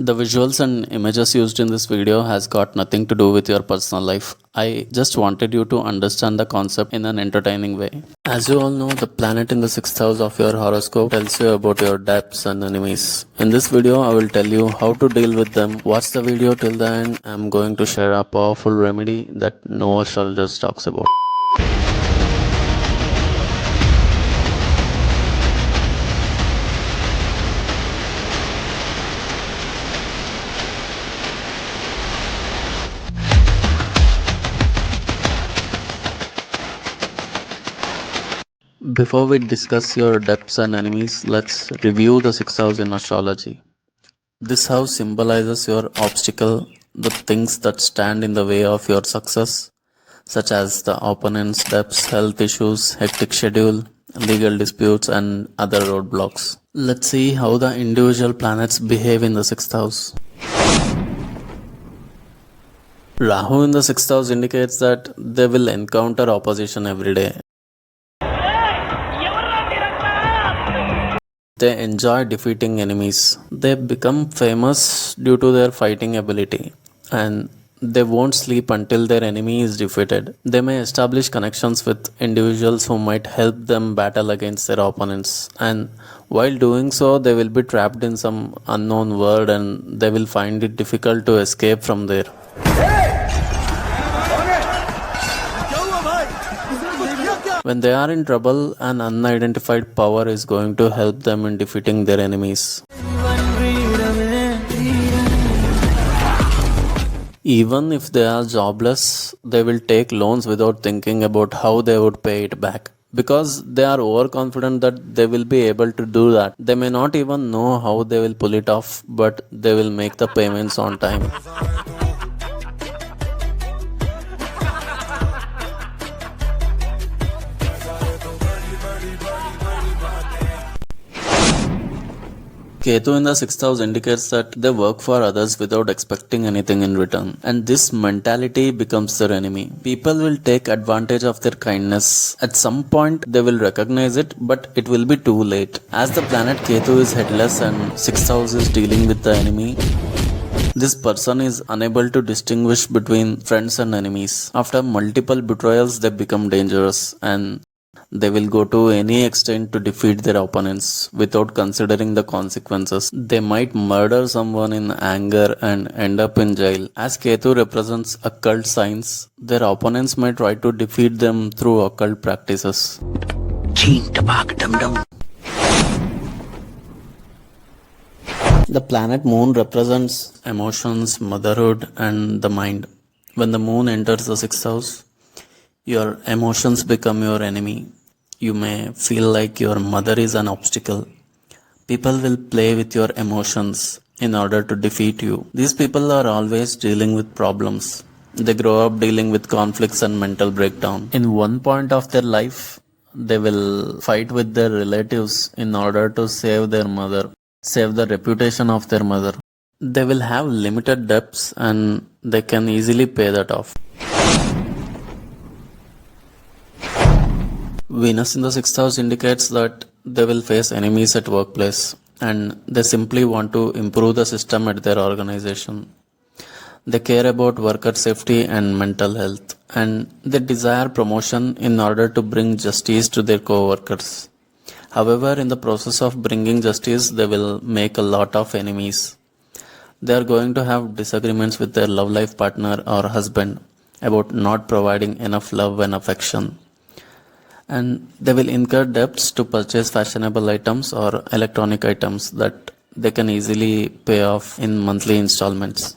The visuals and images used in this video has got nothing to do with your personal life. I just wanted you to understand the concept in an entertaining way. As you all know, the planet in the 6th house of your horoscope tells you about your debts and enemies. In this video, I will tell you how to deal with them. Watch the video till the end. I am going to share a powerful remedy that no astrologist talks about. Before we discuss your debts and enemies, let's review the 6th house in astrology. This house symbolizes your obstacle, the things that stand in the way of your success, such as the opponents, debts, health issues, hectic schedule, legal disputes, and other roadblocks. Let's see how the individual planets behave in the 6th house. Rahu in the 6th house indicates that they will encounter opposition every day. They enjoy defeating enemies. They become famous due to their fighting ability, and they won't sleep until their enemy is defeated. They may establish connections with individuals who might help them battle against their opponents, and while doing so, they will be trapped in some unknown world and they will find it difficult to escape from there. When they are in trouble, an unidentified power is going to help them in defeating their enemies. Even if they are jobless, they will take loans without thinking about how they would pay it back. Because they are overconfident that they will be able to do that. They may not even know how they will pull it off, but they will make the payments on time. Ketu in the 6th house indicates that they work for others without expecting anything in return, and this mentality becomes their enemy. People will take advantage of their kindness. At some point, they will recognize it, but it will be too late. As the planet Ketu is headless and 6th house is dealing with the enemy, this person is unable to distinguish between friends and enemies. After multiple betrayals, they become dangerous, and they will go to any extent to defeat their opponents without considering the consequences. They might murder someone in anger and end up in jail. As Ketu represents occult science, their opponents may try to defeat them through occult practices. The planet Moon represents emotions, motherhood, and the mind. When the Moon enters the 6th house, your emotions become your enemy. You may feel like your mother is an obstacle. People will play with your emotions in order to defeat you. These people are always dealing with problems. They grow up dealing with conflicts and mental breakdown. In one point of their life, they will fight with their relatives in order to save their mother, save the reputation of their mother. They will have limited debts and they can easily pay that off. Venus in the 6th house indicates that they will face enemies at workplace and they simply want to improve the system at their organization. They care about worker safety and mental health, and they desire promotion in order to bring justice to their co-workers. However, in the process of bringing justice, they will make a lot of enemies. They are going to have disagreements with their love life partner or husband about not providing enough love and affection. And they will incur debts to purchase fashionable items or electronic items that they can easily pay off in monthly installments.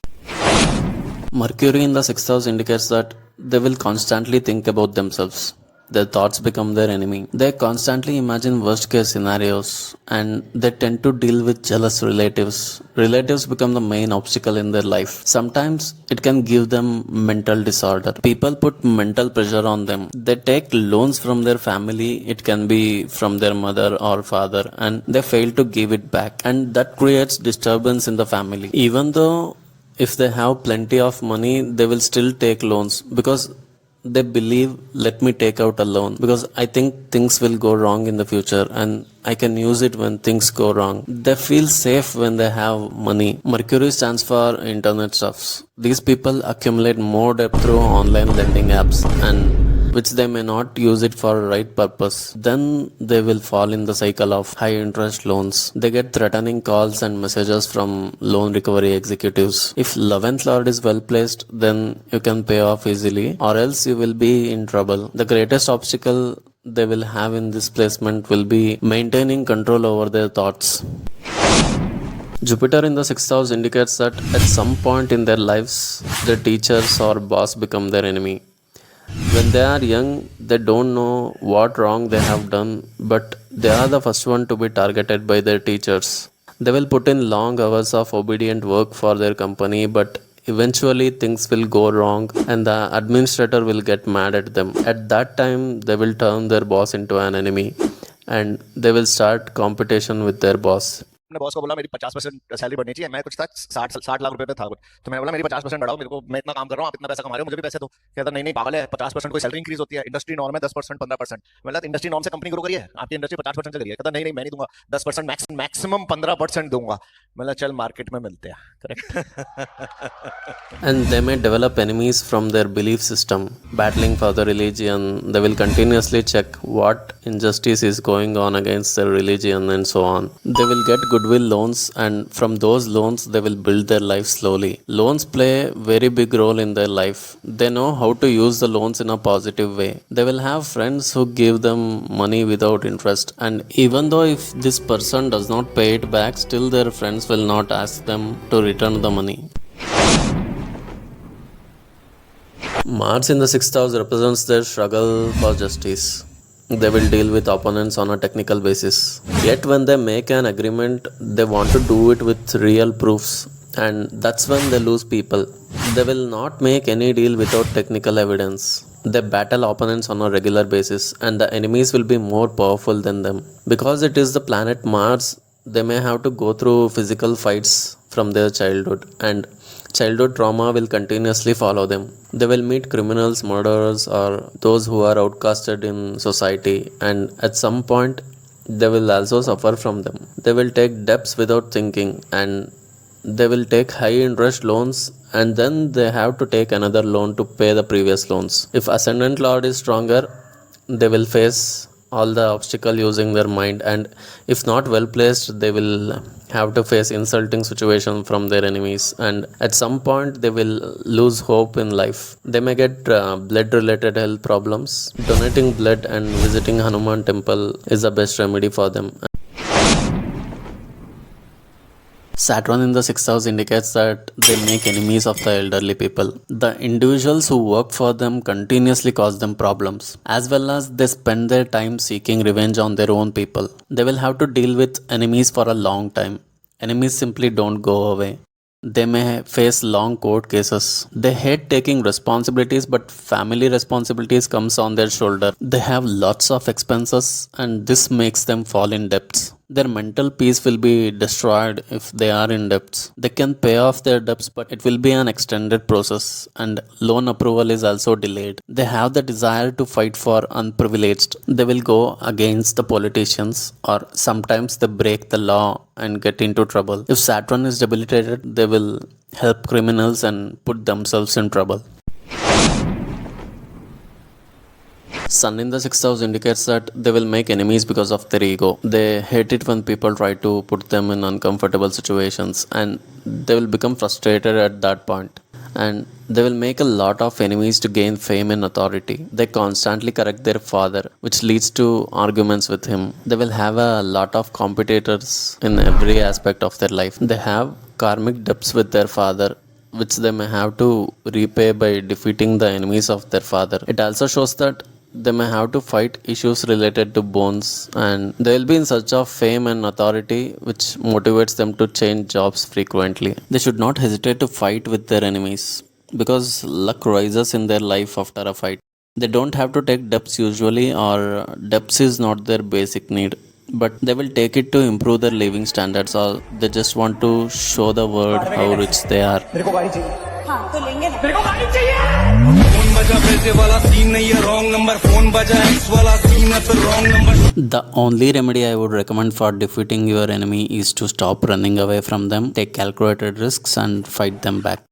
Mercury in the 6th house indicates that they will constantly think about themselves. Their thoughts become their enemy. They constantly imagine worst case scenarios and they tend to deal with jealous relatives. Relatives become the main obstacle in their life. Sometimes it can give them mental disorder. People put mental pressure on them. They take loans from their family. It can be from their mother or father, and they fail to give it back. And that creates disturbance in the family. Even though if they have plenty of money, they will still take loans because they believe, let me take out a loan because I think things will go wrong in the future, and I can use it when things go wrong. They feel safe when they have money. Mercury stands for internet stuffs. These people accumulate more debt through online lending apps and which they may not use it for right purpose. Then they will fall in the cycle of high interest loans. They get threatening calls and messages from loan recovery executives. If 11th lord is well placed, then you can pay off easily, or else you will be in trouble. The greatest obstacle they will have in this placement will be maintaining control over their thoughts. Jupiter in the 6th house indicates that at some point in their lives, their teachers or boss become their enemy. When they are young, they don't know what wrong they have done, but they are the first one to be targeted by their teachers. They will put in long hours of obedient work for their company, but eventually things will go wrong and the administrator will get mad at them. At that time, they will turn their boss into an enemy and they will start competition with their boss. अपने boss को बोला मेरी 50% salary बढ़नी चाहिए, मैं कुछ था 60 लाख रुपए पे था कुछ, तो मैंने बोला मेरी 50% बढ़ाओ, मेरे को मैं इतना काम कर रहा हूँ, आप इतना पैसा कमा रहे हो, मुझे भी पैसे दो। कहता नहीं पागल है, 50% कोई सैलरी इंक्रीज होती है, इंडस्ट्री नॉर्म है 10% 15%। मतलब इंडस्ट्री नॉर्म से कंपनी ग्रो करी है, आपकी इंडस्ट्री 50% चल रही है। कहता नहीं मैं नहीं दूंगा, 10% मैक्सिमम 15% दूंगा। मतलब चल मार्केट में मिलते हैं, correct. And they may develop enemies from their belief system, battling for the religion. They will continuously check what injustice is going on against their religion and so on. They will get goodwill loans, and from those loans they will build their life slowly. Loans play a very big role in their life. They know how to use the loans in a positive way. They will have friends who give them money without interest, and even though if this person does not pay it back, still their friends will not ask them to return the money. Mars in the 6th house represents their struggle for justice. They will deal with opponents on a technical basis. Yet when they make an agreement, they want to do it with real proofs, and that's when they lose people. They will not make any deal without technical evidence. They battle opponents on a regular basis, and the enemies will be more powerful than them. Because it is the planet Mars, they may have to go through physical fights from their childhood, and childhood trauma will continuously follow them. They will meet criminals, murderers, or those who are outcasted in society, and at some point they will also suffer from them. They will take debts without thinking, and they will take high interest loans, and then they have to take another loan to pay the previous loans. If ascendant lord is stronger, they will face all the obstacle using their mind, and if not well placed, they will have to face insulting situation from their enemies, and at some point they will lose hope in life. They may get blood related health problems. Donating blood and visiting Hanuman temple is the best remedy for them. Saturn in the 6th house indicates that they make enemies of the elderly people. The individuals who work for them continuously cause them problems, as well as they spend their time seeking revenge on their own people. They will have to deal with enemies for a long time. Enemies simply don't go away. They may face long court cases. They hate taking responsibilities, but family responsibilities comes on their shoulder. They have lots of expenses, and this makes them fall in debts. Their mental peace will be destroyed if they are in debts. They can pay off their debts, but it will be an extended process, and loan approval is also delayed. They have the desire to fight for unprivileged. They will go against the politicians, or sometimes they break the law and get into trouble. If Saturn is debilitated, they will help criminals and put themselves in trouble. Sun in the 6th house indicates that they will make enemies because of their ego. They hate it when people try to put them in uncomfortable situations, and they will become frustrated at that point. And they will make a lot of enemies to gain fame and authority. They constantly correct their father, which leads to arguments with him. They will have a lot of competitors in every aspect of their life. They have karmic debts with their father, which they may have to repay by defeating the enemies of their father. It also shows that they may have to fight issues related to bones, and they will be in search of fame and authority, which motivates them to change jobs frequently. They should not hesitate to fight with their enemies, because luck rises in their life after a fight. They don't have to take debts usually, or debts is not their basic need, but they will take it to improve their living standards, or they just want to show the world how rich they are. बजा पैसे वाला scene नहीं है wrong number phone बजा x वाला scene है फिर wrong number The only remedy I would recommend for defeating your enemy is to stop running away from them, take calculated risks, and fight them back.